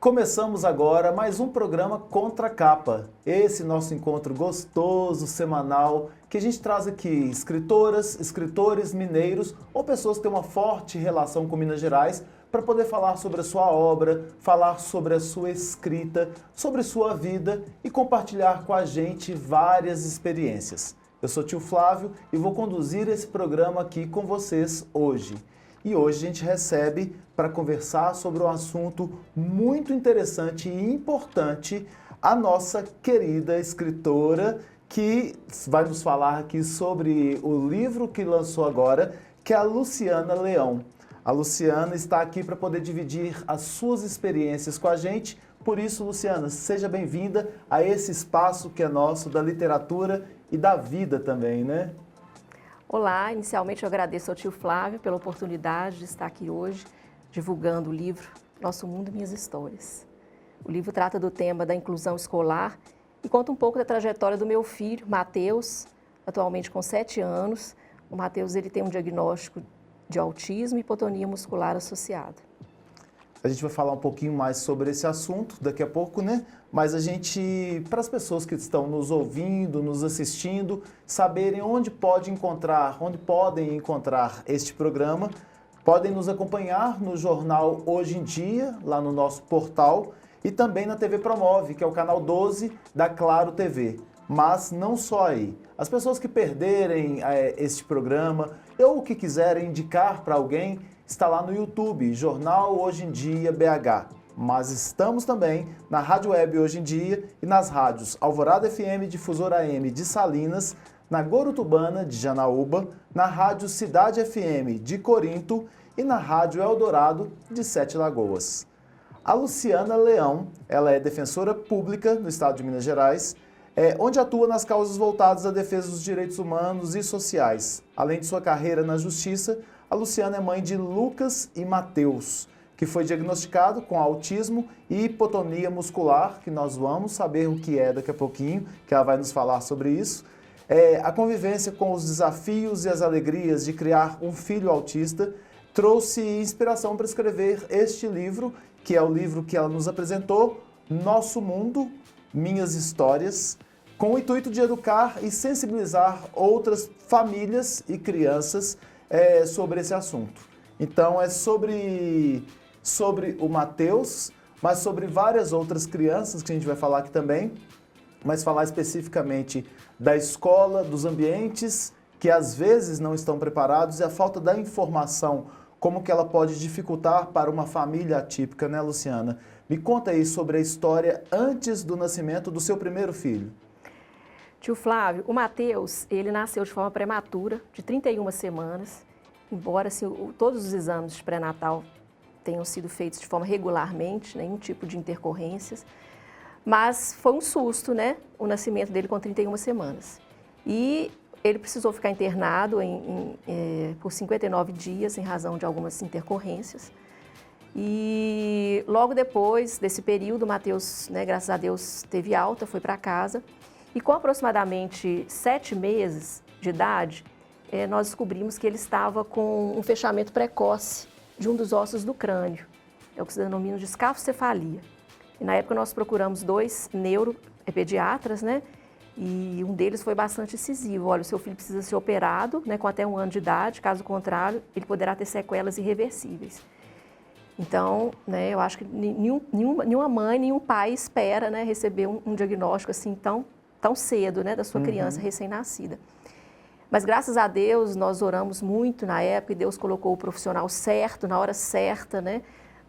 Começamos agora mais um programa Contra a Capa. Esse nosso encontro gostoso, semanal, que a gente traz aqui escritoras, escritores mineiros ou pessoas que têm uma forte relação com Minas Gerais para poder falar sobre a sua obra, falar sobre a sua escrita, sobre sua vida e compartilhar com a gente várias experiências. Eu sou tio Flávio e vou conduzir esse programa aqui com vocês hoje. E hoje a gente recebe para conversar sobre um assunto muito interessante e importante a nossa querida escritora que vai nos falar aqui sobre o livro que lançou agora, que é a Luciana Leão. A Luciana está aqui para poder dividir as suas experiências com a gente. Por isso, Luciana, seja bem-vinda a esse espaço que é nosso da literatura e da vida também, né? Olá, inicialmente eu agradeço ao tio Flávio pela oportunidade de estar aqui hoje divulgando o livro Nosso Mundo, Minhas Histórias. O livro trata do tema da inclusão escolar e conta um pouco da trajetória do meu filho, Matheus, atualmente com 7 anos. O Matheus ele tem um diagnóstico de autismo e hipotonia muscular associada. A gente vai falar um pouquinho mais sobre esse assunto daqui a pouco, né? Mas a gente, para as pessoas que estão nos ouvindo, nos assistindo, saberem onde podem encontrar este programa, podem nos acompanhar no jornal Hoje em Dia, lá no nosso portal, e também na TV Promove, que é o canal 12 da Claro TV. Mas não só aí. As pessoas que perderem este programa ou que quiserem indicar para alguém, está lá no YouTube, Jornal Hoje em Dia BH. Mas estamos também na Rádio Web Hoje em Dia e nas rádios Alvorada FM, Difusora AM de Salinas, na Gorutubana de Janaúba, na Rádio Cidade FM de Corinto e na Rádio Eldorado de Sete Lagoas. A Luciana Leão, ela é defensora pública no estado de Minas Gerais, onde atua nas causas voltadas à defesa dos direitos humanos e sociais. Além de sua carreira na justiça, a Luciana é mãe de Lucas e Matheus, que foi diagnosticado com autismo e hipotonia muscular, que nós vamos saber o que é daqui a pouquinho, que ela vai nos falar sobre isso. A convivência com os desafios e as alegrias de criar um filho autista trouxe inspiração para escrever este livro, que é o livro que ela nos apresentou, Nosso Mundo, Minhas Histórias, com o intuito de educar e sensibilizar outras famílias e crianças sobre esse assunto. Então é sobre o Matheus, mas sobre várias outras crianças que a gente vai falar aqui também, mas falar especificamente da escola, dos ambientes que às vezes não estão preparados e a falta da informação, como que ela pode dificultar para uma família atípica, né, Luciana? Me conta aí sobre a história antes do nascimento do seu primeiro filho. Tio Flávio, o Matheus, ele nasceu de forma prematura, de 31 semanas, embora assim, todos os exames de pré-natal tenham sido feitos de forma regularmente, nenhum tipo de intercorrências, mas foi um susto, né, o nascimento dele com 31 semanas. E ele precisou ficar internado por 59 dias em razão de algumas intercorrências. E logo depois desse período, o Matheus, né, graças a Deus, teve alta, foi para casa. E com aproximadamente 7 meses de idade, nós descobrimos que ele estava com um fechamento precoce de um dos ossos do crânio. É o que se denomina de escafocefalia. E na época nós procuramos 2 neuropediatras, né? E um deles foi bastante incisivo. Olha, o seu filho precisa ser operado, né, com até 1 ano de idade, caso contrário, ele poderá ter sequelas irreversíveis. Então, né, eu acho que nenhuma mãe, nenhum pai espera, né, receber um diagnóstico assim tão cedo, né, da sua criança recém-nascida. Mas graças a Deus, nós oramos muito na época e Deus colocou o profissional certo, na hora certa, né,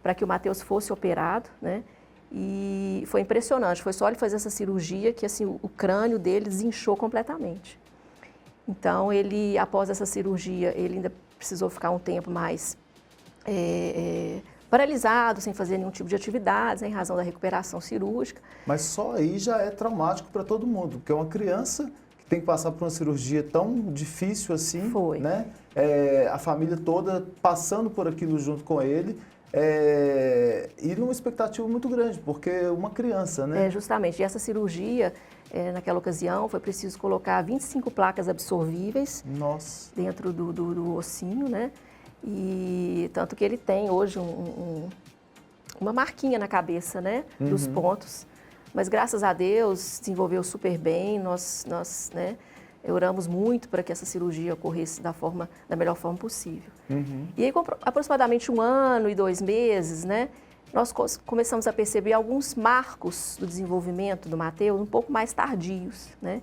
para que o Matheus fosse operado, né, e foi impressionante, foi só ele fazer essa cirurgia que assim, o crânio dele desinchou completamente. Então, ele, após essa cirurgia, ele ainda precisou ficar um tempo mais paralisado, sem fazer nenhum tipo de atividades, em razão da recuperação cirúrgica. Mas só aí já é traumático para todo mundo, porque é uma criança que tem que passar por uma cirurgia tão difícil assim, né? A família toda passando por aquilo junto com ele, e numa expectativa muito grande, porque uma criança, né? Justamente, e essa cirurgia, naquela ocasião, foi preciso colocar 25 placas absorvíveis dentro do ossinho, né? E tanto que ele tem hoje uma marquinha na cabeça, né, dos pontos. Mas graças a Deus desenvolveu super bem, nós né, oramos muito para que essa cirurgia ocorresse da melhor forma possível. E aí, com aproximadamente 1 ano e 2 meses, né, nós começamos a perceber alguns marcos do desenvolvimento do Matheus um pouco mais tardios, né?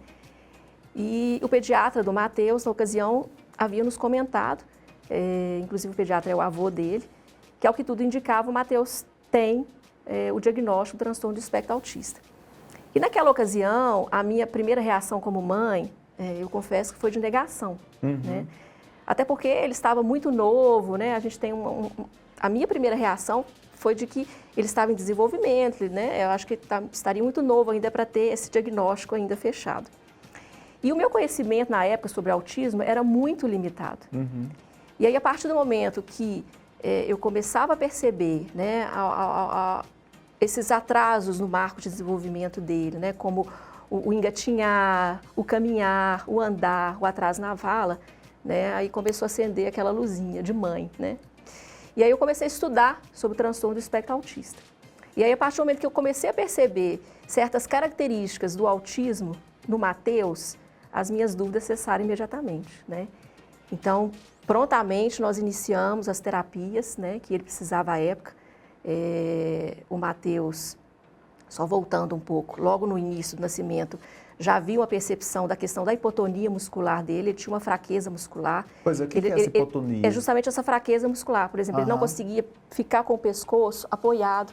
E o pediatra do Matheus, na ocasião, havia nos comentado, inclusive o pediatra é o avô dele, que ao que tudo indicava, o Matheus tem o diagnóstico do transtorno do espectro autista. E naquela ocasião, a minha primeira reação como mãe, eu confesso que foi de negação, né? Até porque ele estava muito novo, né? A gente tem a minha primeira reação foi de que ele estava em desenvolvimento, né? Eu acho que estaria muito novo ainda para ter esse diagnóstico ainda fechado. E o meu conhecimento na época sobre autismo era muito limitado. E aí, a partir do momento que eu começava a perceber, né, esses atrasos no marco de desenvolvimento dele, né, como o engatinhar, o caminhar, o andar, o atraso na vala, né, aí começou a acender aquela luzinha de mãe, né? E aí eu comecei a estudar sobre o transtorno do espectro autista. E aí, a partir do momento que eu comecei a perceber certas características do autismo no Matheus, as minhas dúvidas cessaram imediatamente, né? Então, prontamente nós iniciamos as terapias, né, que ele precisava à época. O Matheus, só voltando um pouco, logo no início do nascimento, já havia uma percepção da questão da hipotonia muscular dele, ele tinha uma fraqueza muscular. Pois é, o que é essa hipotonia? É justamente essa fraqueza muscular, por exemplo, ele não conseguia ficar com o pescoço apoiado,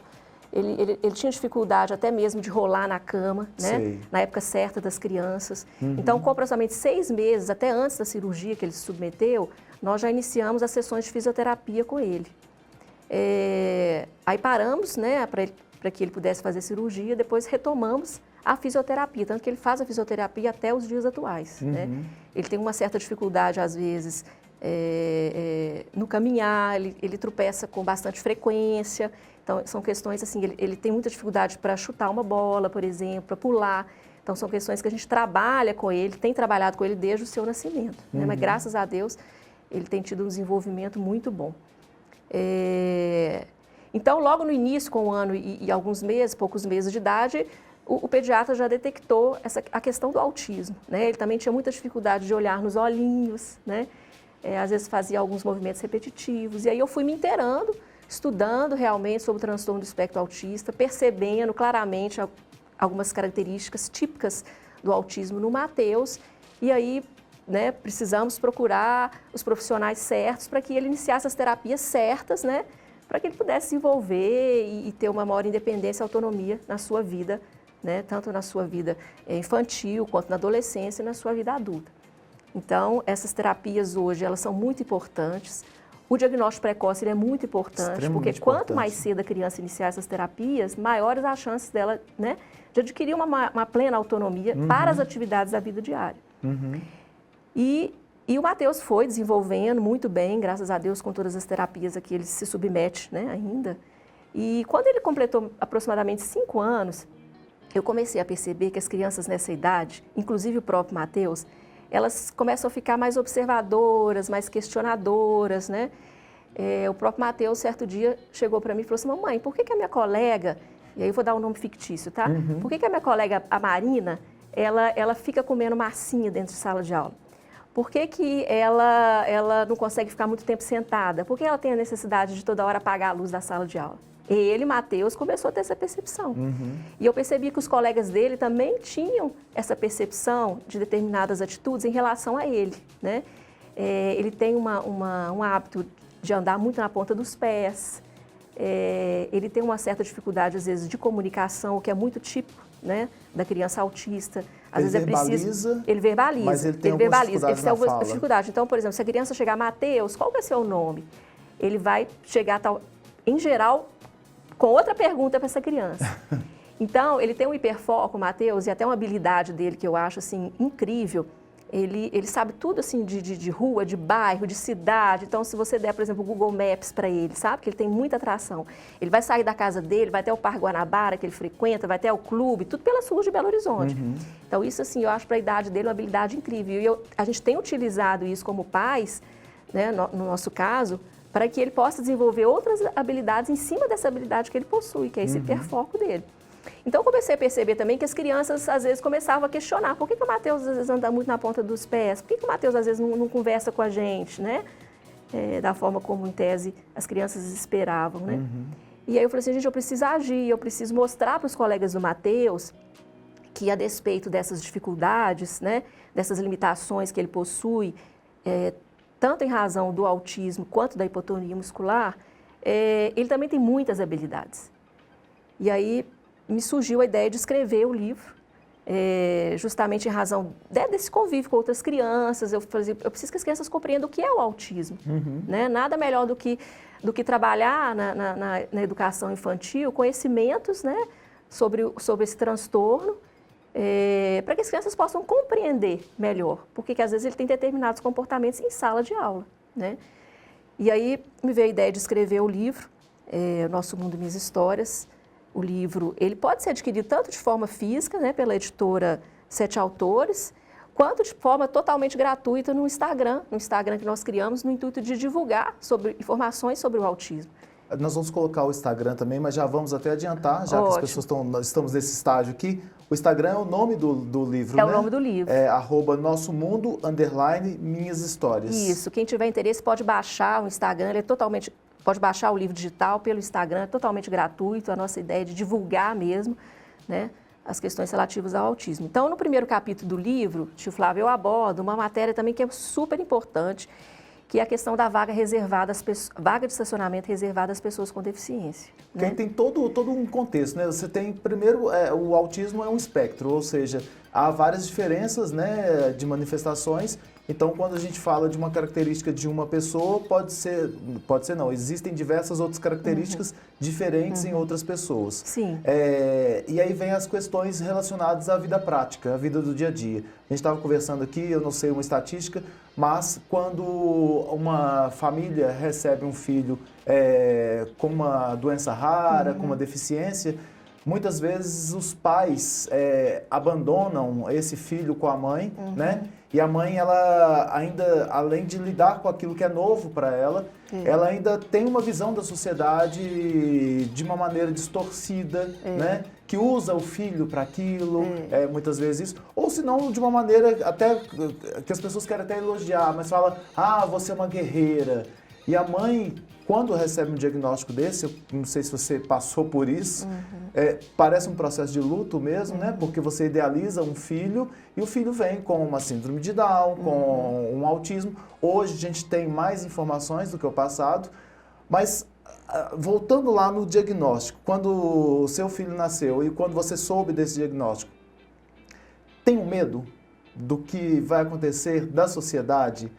ele tinha dificuldade até mesmo de rolar na cama, né? Na época certa das crianças. Então, com aproximadamente 6 meses, até antes da cirurgia que ele se submeteu, nós já iniciamos as sessões de fisioterapia com ele. Aí paramos, né, para que ele pudesse fazer cirurgia, depois retomamos a fisioterapia, tanto que ele faz a fisioterapia até os dias atuais, né? Ele tem uma certa dificuldade, às vezes, no caminhar, ele tropeça com bastante frequência, então são questões assim, ele tem muita dificuldade para chutar uma bola, por exemplo, para pular, então são questões que a gente trabalha com ele, tem trabalhado com ele desde o seu nascimento, né? Mas graças a Deus ele tem tido um desenvolvimento muito bom. Então, logo no início, com 1 ano e alguns meses, poucos meses de idade, o pediatra já detectou a questão do autismo, né? Ele também tinha muita dificuldade de olhar nos olhinhos, né? Às vezes fazia alguns movimentos repetitivos. E aí eu fui me inteirando, estudando realmente sobre o transtorno do espectro autista, percebendo claramente algumas características típicas do autismo no Matheus. E aí, né, precisamos procurar os profissionais certos para que ele iniciasse as terapias certas, né? Para que ele pudesse se envolver e ter uma maior independência e autonomia na sua vida, né? Tanto na sua vida infantil, quanto na adolescência e na sua vida adulta. Então, essas terapias hoje, elas são muito importantes. O diagnóstico precoce ele é muito importante, porque quanto mais cedo a criança iniciar essas terapias, maiores as chances dela, né, de adquirir uma plena autonomia para as atividades da vida diária. E o Matheus foi desenvolvendo muito bem, graças a Deus, com todas as terapias a que ele se submete, né, ainda. E quando ele completou aproximadamente 5 anos, eu comecei a perceber que as crianças nessa idade, inclusive o próprio Matheus, elas começam a ficar mais observadoras, mais questionadoras, né? O próprio Matheus, certo dia, chegou para mim e falou assim: mamãe, por que a minha colega, e aí eu vou dar um nome fictício, tá? Por que a minha colega, a Marina, ela fica comendo massinha dentro de sala de aula? Por que ela não consegue ficar muito tempo sentada? Por que ela tem a necessidade de toda hora apagar a luz da sala de aula? Ele, Matheus, começou a ter essa percepção. E eu percebi que os colegas dele também tinham essa percepção de determinadas atitudes em relação a ele, né? Ele tem um hábito de andar muito na ponta dos pés. Ele tem uma certa dificuldade, às vezes, de comunicação, o que é muito típico, né, da criança autista. Às vezes é preciso. Ele verbaliza. Mas ele tem alguma dificuldade. Então, por exemplo, se a criança chegar, Matheus, qual que é o seu nome? Ele vai chegar, em geral, com outra pergunta para essa criança. Então, ele tem um hiperfoco, o Matheus, e até uma habilidade dele que eu acho assim incrível. Ele sabe tudo assim de rua, de bairro, de cidade. Então, se você der, por exemplo, o Google Maps para ele, sabe? Que ele tem muita atração. Ele vai sair da casa dele, vai até o Parque Guanabara, que ele frequenta, vai até o clube, tudo pela sul de Belo Horizonte. Então, isso assim, eu acho para a idade dele uma habilidade incrível. E a gente tem utilizado isso como pais, né, no nosso caso, para que ele possa desenvolver outras habilidades em cima dessa habilidade que ele possui, que é esse hiperfoco dele. Então, eu comecei a perceber também que as crianças, às vezes, começavam a questionar por que o Matheus, às vezes, anda muito na ponta dos pés, por que o Matheus, às vezes, não conversa com a gente, né? Da forma como, em tese, as crianças esperavam, né? E aí eu falei assim, gente, eu preciso agir, eu preciso mostrar para os colegas do Matheus que, a despeito dessas dificuldades, né, dessas limitações que ele possui, tanto em razão do autismo quanto da hipotonia muscular, ele também tem muitas habilidades. E aí me surgiu a ideia de escrever o livro, justamente em razão desse convívio com outras crianças. Eu preciso que as crianças compreendam o que é o autismo. Né? Nada melhor do que trabalhar na educação infantil conhecimentos, né, sobre esse transtorno, para que as crianças possam compreender melhor, porque às vezes ele tem determinados comportamentos em sala de aula, né? E aí me veio a ideia de escrever o livro, Nosso Mundo, Minhas Histórias. O livro, ele pode ser adquirido tanto de forma física, né, pela editora Sete Autores, quanto de forma totalmente gratuita no Instagram que nós criamos no intuito de divulgar informações sobre o autismo. Nós vamos colocar o Instagram também, mas já vamos até adiantar, já Ótimo. que as pessoas nós estamos nesse estágio aqui. O Instagram é o nome do livro, né? É o nome do livro. @nossomundo_minhas histórias. Isso, quem tiver interesse pode baixar o Instagram, pode baixar o livro digital pelo Instagram, é totalmente gratuito. A nossa ideia é de divulgar mesmo, né, as questões relativas ao autismo. Então, no primeiro capítulo do livro, tio Flávio, eu abordo uma matéria também que é super importante, que é a questão da vaga de estacionamento reservada às pessoas com deficiência. Quem Né? tem todo um contexto, né? Você tem, primeiro, o autismo é um espectro, ou seja, há várias diferenças, né, de manifestações. Então, quando a gente fala de uma característica de uma pessoa, pode ser não, existem diversas outras características diferentes em outras pessoas. Sim. E aí vem as questões relacionadas à vida prática, à vida do dia a dia. A gente estava conversando aqui, eu não sei uma estatística, mas quando uma família recebe um filho com uma doença rara, com uma deficiência, muitas vezes os pais abandonam esse filho com a mãe, né? E a mãe, ela ainda, além de lidar com aquilo que é novo para ela, ela ainda tem uma visão da sociedade de uma maneira distorcida, né? Que usa o filho para aquilo, muitas vezes isso. Ou se não, de uma maneira até que as pessoas querem até elogiar, mas fala, você é uma guerreira. E a mãe, quando recebe um diagnóstico desse, eu não sei se você passou por isso, parece um processo de luto mesmo, né? Porque você idealiza um filho e o filho vem com uma síndrome de Down, com um autismo. Hoje a gente tem mais informações do que o passado, mas voltando lá no diagnóstico, quando o seu filho nasceu e quando você soube desse diagnóstico, tem um medo do que vai acontecer da sociedade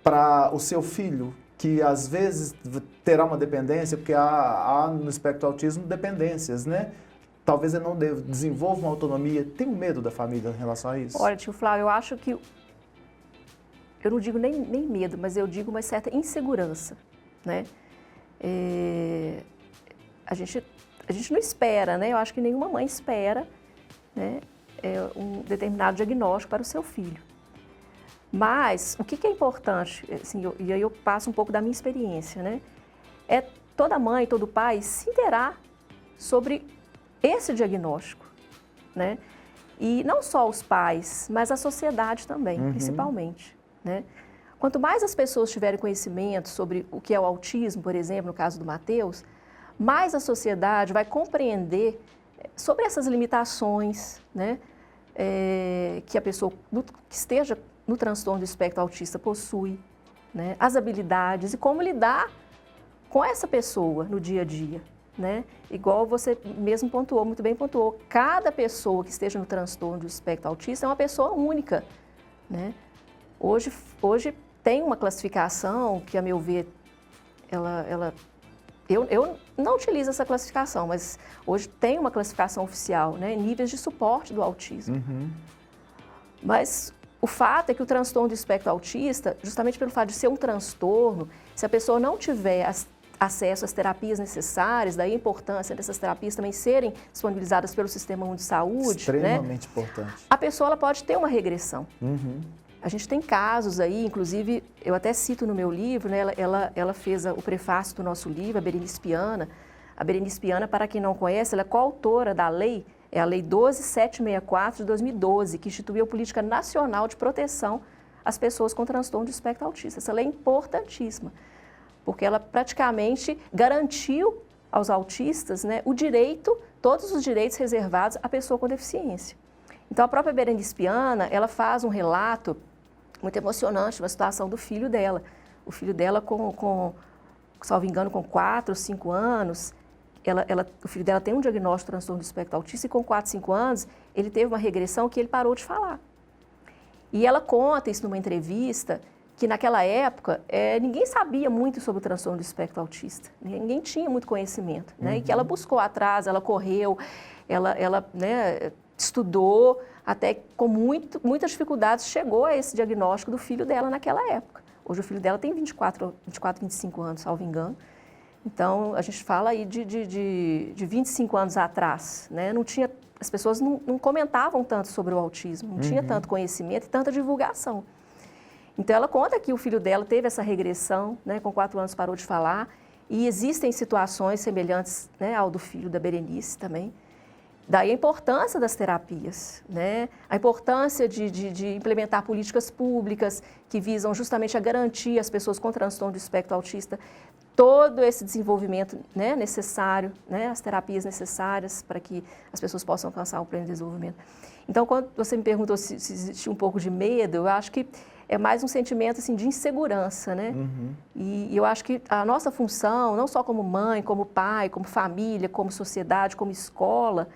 para o seu filho, que às vezes terá uma dependência, porque há no espectro do autismo dependências, né? Talvez ele não desenvolva uma autonomia. Tem um medo da família em relação a isso? Olha, tio Flávio, eu acho que, eu não digo nem medo, mas eu digo uma certa insegurança, né? A gente não espera, né? Eu acho que nenhuma mãe espera, né, um determinado diagnóstico para o seu filho. Mas o que é importante, assim, e aí eu passo um pouco da minha experiência, né? Toda mãe, todo pai se interar sobre esse diagnóstico, né? E não só os pais, mas a sociedade também, principalmente, né? Quanto mais as pessoas tiverem conhecimento sobre o que é o autismo, por exemplo, no caso do Matheus, mais a sociedade vai compreender sobre essas limitações, né? Que a pessoa que esteja no transtorno do espectro autista possui, né? As habilidades e como lidar com essa pessoa no dia a dia, né? Igual você mesmo pontuou, muito bem pontuou, cada pessoa que esteja no transtorno do espectro autista é uma pessoa única, né? Hoje tem uma classificação que, a meu ver, eu não utilizo essa classificação, mas hoje tem uma classificação oficial, né? Níveis de suporte do autismo. Mas o fato é que o transtorno do espectro autista, justamente pelo fato de ser um transtorno, se a pessoa não tiver acesso às terapias necessárias, daí a importância dessas terapias também serem disponibilizadas pelo Sistema Único de Saúde, extremamente importante. A pessoa ela pode ter uma regressão. A gente tem casos aí, inclusive, eu até cito no meu livro, né, ela fez o prefácio do nosso livro, a Berenice Piana. A Berenice Piana, para quem não conhece, ela é coautora da lei, é a Lei 12.764 de 2012, que instituiu a Política Nacional de Proteção às pessoas com transtorno de espectro autista. Essa lei é importantíssima, porque ela praticamente garantiu aos autistas, né, o direito, todos os direitos reservados à pessoa com deficiência. Então, a própria Berenice Piana, ela faz um relato muito emocionante da situação do filho dela. O filho dela, salvo engano, com 4 ou 5 anos, o filho dela tem um diagnóstico de transtorno do espectro autista e com 4, 5 anos, ele teve uma regressão que ele parou de falar. E ela conta isso numa entrevista, que naquela época ninguém sabia muito sobre o transtorno do espectro autista, ninguém tinha muito conhecimento, né? E que ela buscou atrás, ela correu, ela né, estudou, até com muitas dificuldades chegou a esse diagnóstico do filho dela naquela época. Hoje o filho dela tem 24, 25 anos, salvo engano. Então, a gente fala aí de 25 anos atrás, né? As pessoas não comentavam tanto sobre o autismo, não tinha tanto conhecimento e tanta divulgação. Então, ela conta que o filho dela teve essa regressão, né? Com 4 anos parou de falar, e existem situações semelhantes, né, ao do filho da Berenice também. Daí a importância das terapias, né? A importância de implementar políticas públicas que visam justamente a garantir às pessoas com transtorno do espectro autista todo esse desenvolvimento, né, necessário, né, as terapias necessárias para que as pessoas possam alcançar o pleno desenvolvimento. Então, quando você me perguntou se existe um pouco de medo, eu acho que é mais um sentimento assim, de insegurança, né? E eu acho que a nossa função, não só como mãe, como pai, como família, como sociedade, como escola,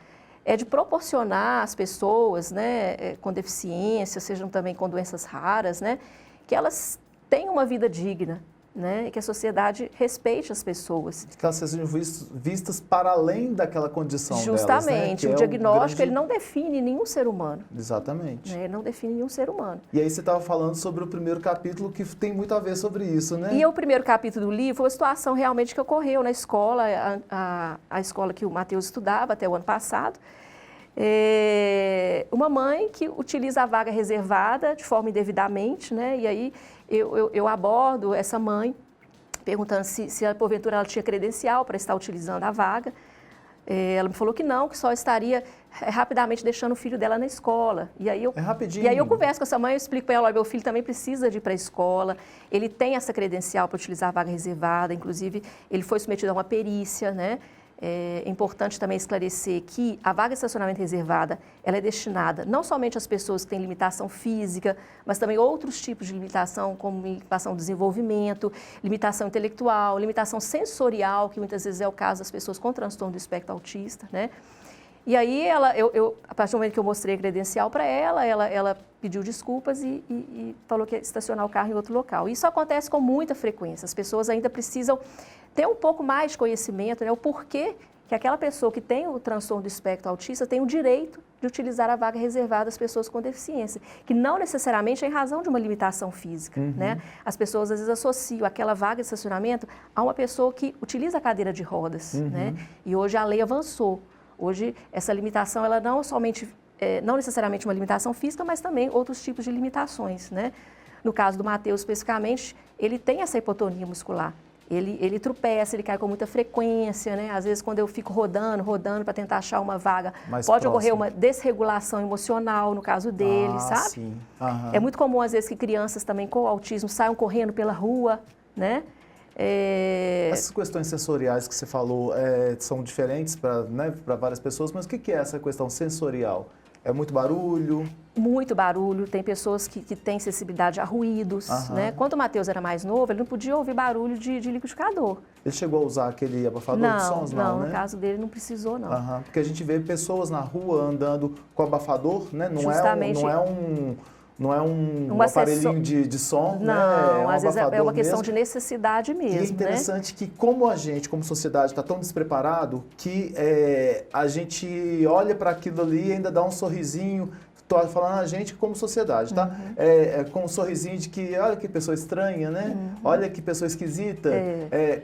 é de proporcionar às pessoas, né, com deficiência, sejam também com doenças raras, né, que elas tenham uma vida digna, né, e que a sociedade respeite as pessoas. Que elas sejam vistas para além daquela condição Justamente, delas, né? O diagnóstico ele não define nenhum ser humano. Exatamente. Né? Ele não define nenhum ser humano. E aí você estava falando sobre o primeiro capítulo, que tem muito a ver sobre isso, né? E o primeiro capítulo do livro foi uma situação realmente que ocorreu na escola, a escola que o Matheus estudava até o ano passado. Uma mãe que utiliza a vaga reservada de forma indevidamente, né? E aí eu abordo essa mãe perguntando se porventura ela tinha credencial para estar utilizando a vaga. Ela me falou que não, que só estaria rapidamente deixando o filho dela na escola. E aí rapidinho. E aí eu converso com essa mãe, eu explico para ela, olha, meu filho também precisa de ir para a escola, ele tem essa credencial para utilizar a vaga reservada, inclusive ele foi submetido a uma perícia, né? É importante também esclarecer que a vaga de estacionamento reservada, ela é destinada não somente às pessoas que têm limitação física, mas também outros tipos de limitação, como limitação do desenvolvimento, limitação intelectual, limitação sensorial, que muitas vezes é o caso das pessoas com transtorno do espectro autista, né? E aí, a partir do momento que eu mostrei a credencial para ela pediu desculpas e falou que ia estacionar o carro em outro local. Isso acontece com muita frequência, as pessoas ainda precisam ter um pouco mais de conhecimento, né, o porquê que aquela pessoa que tem o transtorno do espectro autista tem o direito de utilizar a vaga reservada às pessoas com deficiência, que não necessariamente é em razão de uma limitação física, né? As pessoas às vezes associam aquela vaga de estacionamento a uma pessoa que utiliza a cadeira de rodas, né? E hoje a lei avançou. Hoje essa limitação ela não somente não necessariamente uma limitação física, mas também outros tipos de limitações, né? No caso do Matheus especificamente, ele tem essa hipotonia muscular. Ele tropeça, ele cai com muita frequência, né? Às vezes, quando eu fico rodando para tentar achar uma vaga, pode ocorrer uma desregulação emocional, no caso dele, sabe? Sim. É muito comum, às vezes, que crianças também com autismo saiam correndo pela rua, né? Essas questões sensoriais que você falou são diferentes para várias pessoas, mas o que é essa questão sensorial? É muito barulho? Muito barulho. Tem pessoas que têm sensibilidade a ruídos, né? Quando o Matheus era mais novo, ele não podia ouvir barulho de liquidificador. Ele chegou a usar aquele abafador de sons? Não, né? No caso dele não precisou, não. Porque a gente vê pessoas na rua andando com abafador, né? Não é um aparelhinho de som, não, né? Às vezes é uma questão mesmo. de necessidade mesmo, E é interessante que como a gente, como sociedade, está tão despreparado que a gente olha para aquilo ali e ainda dá um sorrisinho. Estou falando a gente como sociedade, tá? Com um sorrisinho de que, olha que pessoa estranha, né? Olha que pessoa esquisita.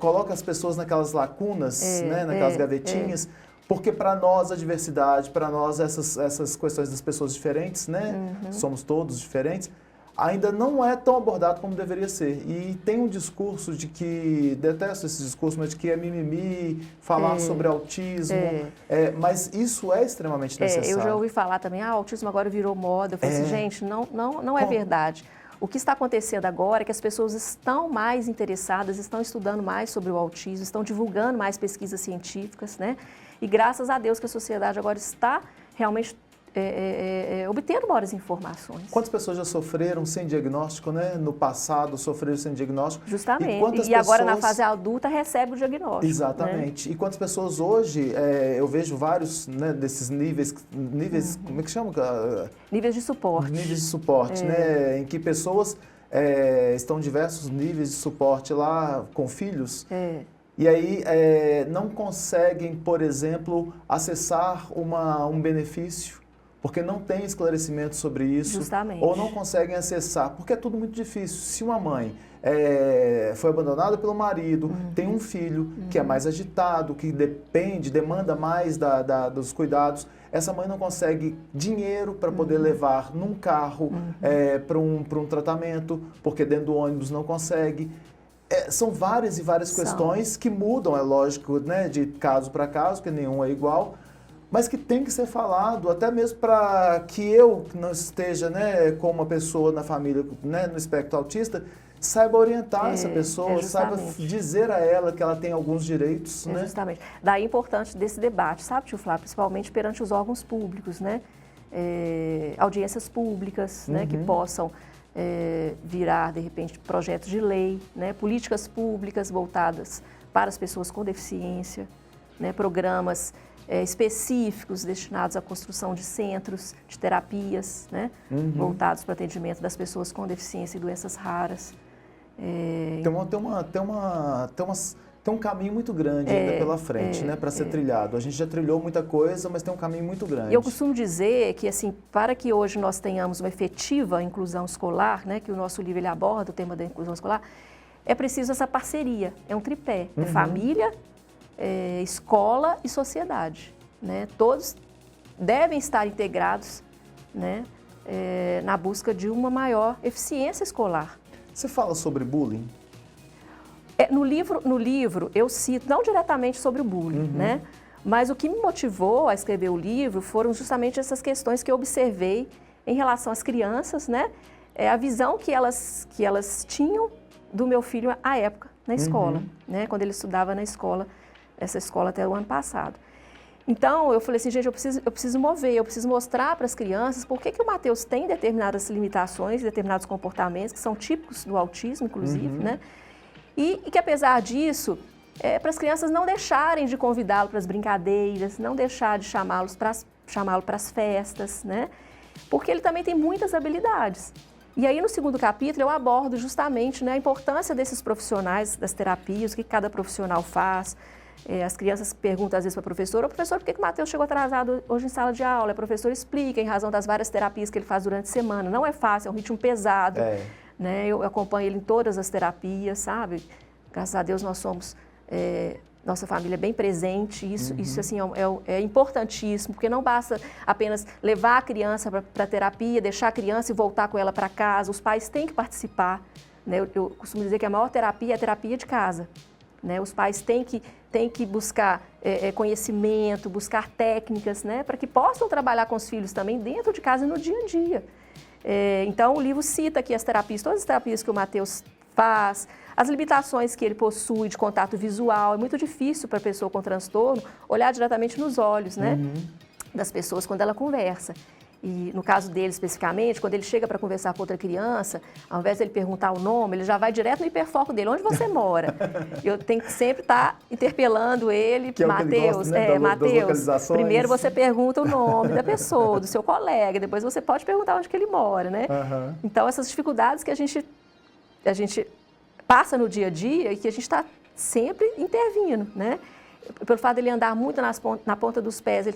Coloca as pessoas naquelas lacunas, né? Naquelas gavetinhas. Porque para nós a diversidade, para nós essas questões das pessoas diferentes, né? Somos todos diferentes. ainda não é tão abordado como deveria ser. E tem um discurso de que, detesto esse discurso, mas de que é mimimi, falar sobre autismo, mas isso é extremamente necessário. Eu já ouvi falar também, o autismo agora virou moda. Eu falei assim, gente, não é verdade. O que está acontecendo agora é que as pessoas estão mais interessadas, estão estudando mais sobre o autismo, estão divulgando mais pesquisas científicas, né? E graças a Deus que a sociedade agora está realmente obtendo maiores informações. Quantas pessoas já sofreram sem diagnóstico, né? No passado sofreram sem diagnóstico. Justamente. E agora na fase adulta recebe o diagnóstico. Exatamente. Né? E quantas pessoas hoje, eu vejo vários, né, desses níveis, como é que chama? Níveis de suporte. Níveis de suporte, né? Em que pessoas estão em diversos níveis de suporte lá com filhos. E aí não conseguem, por exemplo, acessar um benefício, porque não tem esclarecimento sobre isso. Justamente. Ou não conseguem acessar, porque é tudo muito difícil. Se uma mãe foi abandonada pelo marido, tem um filho que é mais agitado, que demanda mais dos cuidados, essa mãe não consegue dinheiro para poder levar num carro para um tratamento, porque dentro do ônibus não consegue. São várias e várias questões que mudam, é lógico, né, de caso para caso, que nenhum é igual, mas que tem que ser falado, até mesmo para que eu, que não esteja, né, com uma pessoa na família, né, no espectro autista, saiba orientar essa pessoa, saiba dizer a ela que ela tem alguns direitos. Né? Justamente. Daí a importância desse debate, sabe, tio Flávio, principalmente perante os órgãos públicos, né? Audiências públicas, né, que possam virar, de repente, projetos de lei, né, políticas públicas voltadas para as pessoas com deficiência, né, programas específicos destinados à construção de centros de terapias, né, voltados para o atendimento das pessoas com deficiência e doenças raras. Tem um caminho muito grande ainda pela frente, né, para ser trilhado. A gente já trilhou muita coisa, mas tem um caminho muito grande. E eu costumo dizer que, assim, para que hoje nós tenhamos uma efetiva inclusão escolar, né, que o nosso livro ele aborda o tema da inclusão escolar, é preciso essa parceria, é um tripé, família, escola e sociedade, né? Todos devem estar integrados, né, na busca de uma maior eficiência escolar. Você fala sobre bullying? No livro eu cito, não diretamente sobre o bullying, né? Mas o que me motivou a escrever o livro foram justamente essas questões que eu observei em relação às crianças, né? A visão que elas tinham do meu filho à época, na escola, né? Quando ele estudava na escola, essa escola até o ano passado. Então, eu falei assim, gente, eu preciso mostrar para as crianças por que o Matheus tem determinadas limitações, determinados comportamentos que são típicos do autismo, inclusive, né? E que, apesar disso, para as crianças não deixarem de convidá-lo para as brincadeiras, não deixar de chamá-lo para as festas, né? Porque ele também tem muitas habilidades. E aí, no segundo capítulo, eu abordo justamente, né, a importância desses profissionais, das terapias, o que cada profissional faz. As crianças perguntam às vezes para a professora, professor, por que o Matheus chegou atrasado hoje em sala de aula? A professora explica em razão das várias terapias que ele faz durante a semana. Não é fácil, é um ritmo pesado. Né? Eu acompanho ele em todas as terapias, sabe? Graças a Deus nós somos, nossa família é bem presente, isso assim, é importantíssimo, porque não basta apenas levar a criança para a terapia, deixar a criança e voltar com ela para casa, os pais têm que participar, né? Eu costumo dizer que a maior terapia é a terapia de casa, né? Os pais têm que buscar conhecimento, buscar técnicas, né? Para que possam trabalhar com os filhos também dentro de casa e no dia a dia. Então, o livro cita aqui as terapias, todas as terapias que o Matheus faz, as limitações que ele possui de contato visual. É muito difícil para a pessoa com transtorno olhar diretamente nos olhos, né, das pessoas quando ela conversa. E no caso dele especificamente, quando ele chega para conversar com outra criança, ao invés de ele perguntar o nome, ele já vai direto no hiperfoco dele, onde você mora? Eu tenho que sempre estar interpelando ele, Matheus, né, Matheus, primeiro você pergunta o nome da pessoa, do seu colega, depois você pode perguntar onde que ele mora, né? Então, essas dificuldades que a gente passa no dia a dia e que a gente está sempre intervindo, né? Pelo fato de ele andar muito na ponta dos pés,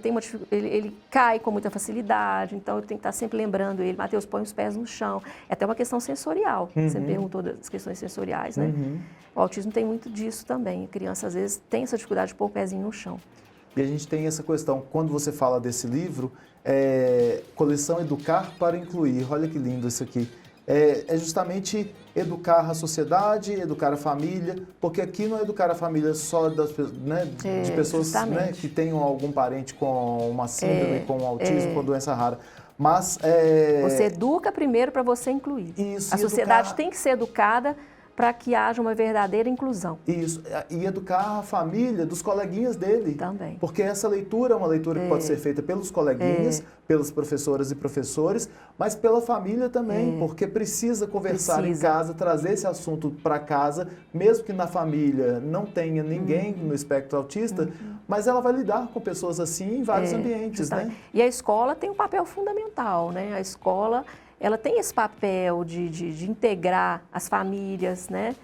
ele cai com muita facilidade, então eu tenho que estar sempre lembrando ele, Matheus, põe os pés no chão. É até uma questão sensorial, você me perguntou das questões sensoriais, né? O autismo tem muito disso também, a criança às vezes tem essa dificuldade de pôr o pezinho no chão. E a gente tem essa questão, quando você fala desse livro, coleção Educar para Incluir, olha que lindo isso aqui. é justamente educar a sociedade, educar a família, porque aqui não é educar a família só né, de pessoas, né, que tenham algum parente com uma síndrome, com autismo, com doença rara. Mas você educa primeiro para você incluir. Isso, a sociedade tem que ser educada para que haja uma verdadeira inclusão. Isso, e educar a família dos coleguinhas dele. Também. Porque essa leitura é uma leitura que pode ser feita pelos coleguinhas, pelas professoras e professores, mas pela família também, porque precisa conversar em casa, trazer esse assunto para casa, mesmo que na família não tenha ninguém no espectro autista, mas ela vai lidar com pessoas assim em vários ambientes, né? E a escola tem um papel fundamental, né? A escola, ela tem esse papel de integrar as famílias, né?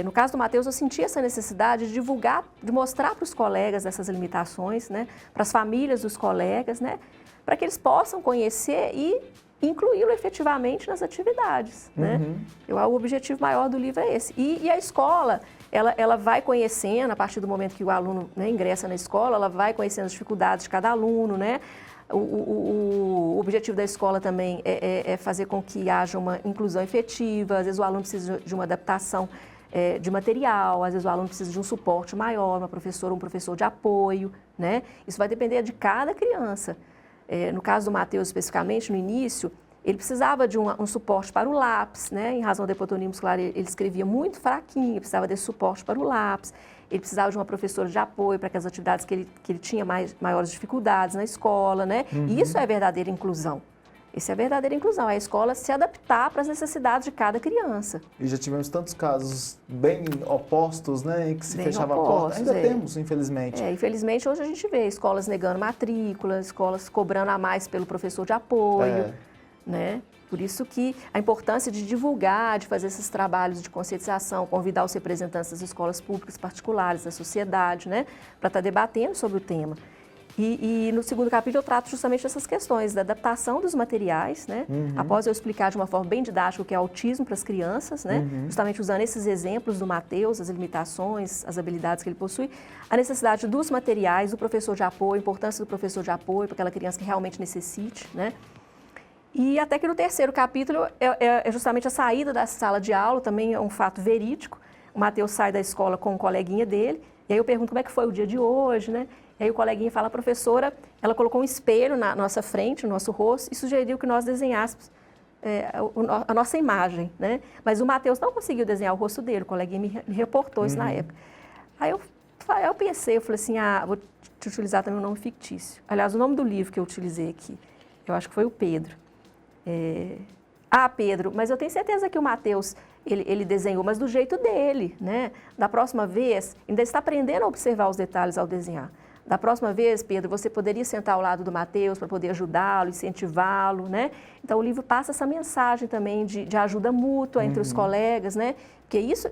No caso do Matheus, eu senti essa necessidade de divulgar, de mostrar para os colegas essas limitações, né? Para as famílias dos colegas, né? Para que eles possam conhecer e incluí-lo efetivamente nas atividades, né? O objetivo maior do livro é esse. E a escola, ela vai conhecendo, a partir do momento que o aluno, né, ingressa na escola, ela vai conhecendo as dificuldades de cada aluno, né? O objetivo da escola também é fazer com que haja uma inclusão efetiva. Às vezes o aluno precisa de uma adaptação de material, às vezes o aluno precisa de um suporte maior, uma professora ou um professor de apoio, né? Isso vai depender de cada criança. No caso do Matheus, especificamente, no início, ele precisava de um suporte para o lápis, né? Em razão da hipotonia muscular, ele escrevia muito fraquinho, precisava desse suporte para o lápis. Ele precisava de uma professora de apoio para aquelas atividades que ele tinha maiores dificuldades na escola, né? E isso é verdadeira inclusão. Isso é a verdadeira inclusão, é a escola se adaptar para as necessidades de cada criança. E já tivemos tantos casos bem opostos, né, em que se fechava a porta. Ainda temos, infelizmente. Infelizmente, hoje a gente vê escolas negando matrícula, escolas cobrando a mais pelo professor de apoio, né? Por isso que a importância de divulgar, de fazer esses trabalhos de conscientização, convidar os representantes das escolas públicas particulares, da sociedade, né, para estar debatendo sobre o tema. E no segundo capítulo eu trato justamente dessas questões da adaptação dos materiais, né? Após eu explicar de uma forma bem didática o que é autismo para as crianças, né? Justamente usando esses exemplos do Matheus, as limitações, as habilidades que ele possui, a necessidade dos materiais, do professor de apoio, a importância do professor de apoio para aquela criança que realmente necessite, né? E até que no terceiro capítulo é justamente a saída da sala de aula, também é um fato verídico. O Matheus sai da escola com um coleguinha dele, e aí eu pergunto como é que foi o dia de hoje, né? E aí o coleguinha fala, a professora, ela colocou um espelho na nossa frente, no nosso rosto, e sugeriu que nós desenhássemos a nossa imagem, né? Mas o Matheus não conseguiu desenhar o rosto dele, o coleguinha me reportou isso na época. Aí eu pensei, eu falei assim, vou te utilizar também um nome fictício. Aliás, o nome do livro que eu utilizei aqui, eu acho que foi o Pedro. Pedro, mas eu tenho certeza que o Matheus, ele desenhou, mas do jeito dele, né? Da próxima vez, ainda está aprendendo a observar os detalhes ao desenhar. Da próxima vez, Pedro, você poderia sentar ao lado do Matheus para poder ajudá-lo, incentivá-lo, né? Então, o livro passa essa mensagem também de ajuda mútua entre os colegas, né? Porque isso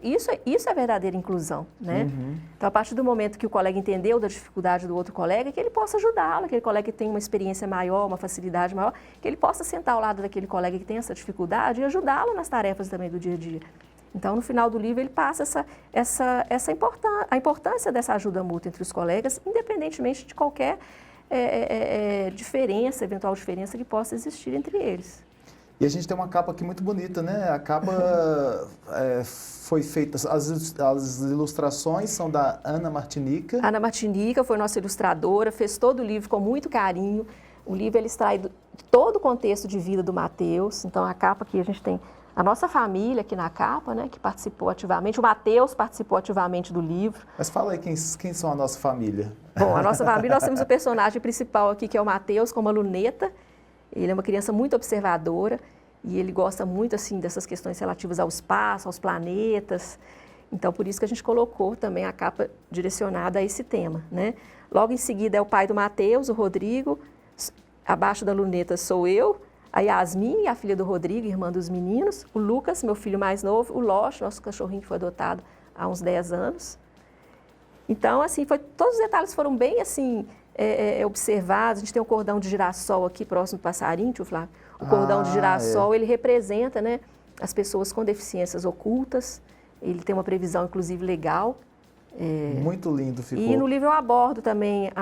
é verdadeira inclusão, né? Então, a partir do momento que o colega entendeu da dificuldade do outro colega, que ele possa ajudá-lo, aquele colega que tem uma experiência maior, uma facilidade maior, que ele possa sentar ao lado daquele colega que tem essa dificuldade e ajudá-lo nas tarefas também do dia a dia. Então, no final do livro, ele passa a importância dessa ajuda mútua entre os colegas, independentemente de qualquer eventual diferença que possa existir entre eles. E a gente tem uma capa aqui muito bonita, né? A capa foi feita, as ilustrações são da Ana Martinica. Ana Martinica foi nossa ilustradora, fez todo o livro com muito carinho. O livro ele extrai todo o contexto de vida do Matheus. Então, a capa aqui a gente tem a nossa família aqui na capa, né, que participou ativamente. O Matheus participou ativamente do livro. Mas fala aí quem são a nossa família. Bom, a nossa família, nós temos o personagem principal aqui, que é o Matheus, com uma luneta. Ele é uma criança muito observadora e ele gosta muito, assim, dessas questões relativas ao espaço, aos planetas. Então, por isso que a gente colocou também a capa direcionada a esse tema, né? Logo em seguida é o pai do Matheus, o Rodrigo. Abaixo da luneta sou eu. A Yasmin, a filha do Rodrigo, irmã dos meninos. O Lucas, meu filho mais novo. O Loche, nosso cachorrinho que foi adotado há uns 10 anos. Então, assim, todos os detalhes foram bem, assim, observados. A gente tem um cordão de girassol aqui próximo do passarinho, tio Flávio. O cordão de girassol, ele representa, né, as pessoas com deficiências ocultas. Ele tem uma previsão, inclusive, legal. Muito lindo ficou. E no livro eu abordo também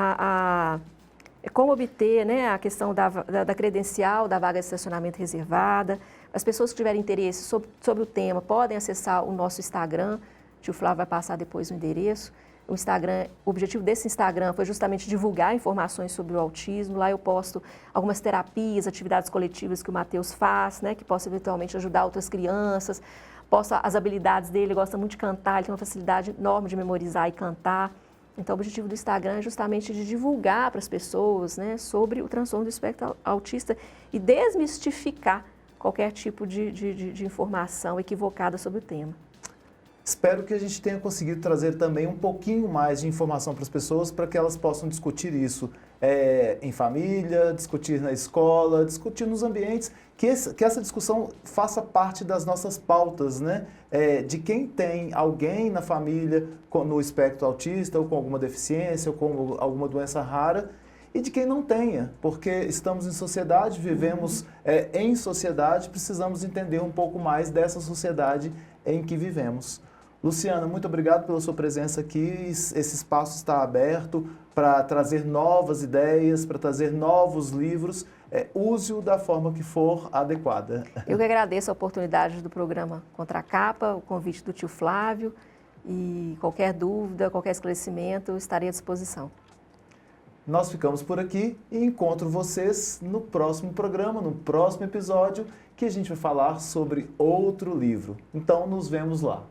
como obter, né, a questão da credencial, da vaga de estacionamento reservada. As pessoas que tiverem interesse sobre o tema podem acessar o nosso Instagram. O tio Flávio vai passar depois o endereço. O objetivo desse Instagram foi justamente divulgar informações sobre o autismo. Lá eu posto algumas terapias, atividades coletivas que o Matheus faz, né, que possa eventualmente ajudar outras crianças. Posto as habilidades dele, ele gosta muito de cantar, ele tem uma facilidade enorme de memorizar e cantar. Então, o objetivo do Instagram é justamente de divulgar para as pessoas, né, sobre o transtorno do espectro autista e desmistificar qualquer tipo de informação equivocada sobre o tema. Espero que a gente tenha conseguido trazer também um pouquinho mais de informação para as pessoas, para que elas possam discutir isso em família, discutir na escola, discutir nos ambientes, que essa discussão faça parte das nossas pautas, né? De quem tem alguém na família no espectro autista, ou com alguma deficiência, ou com alguma doença rara, e de quem não tenha, porque estamos em sociedade, vivemos em sociedade, precisamos entender um pouco mais dessa sociedade em que vivemos. Luciana, muito obrigado pela sua presença aqui. Esse espaço está aberto para trazer novas ideias, para trazer novos livros. Use-o da forma que for adequada. Eu que agradeço a oportunidade do programa Contra a Capa, o convite do tio Flávio, e qualquer dúvida, qualquer esclarecimento, estarei à disposição. Nós ficamos por aqui e encontro vocês no próximo programa, no próximo episódio, que a gente vai falar sobre outro livro. Então, nos vemos lá.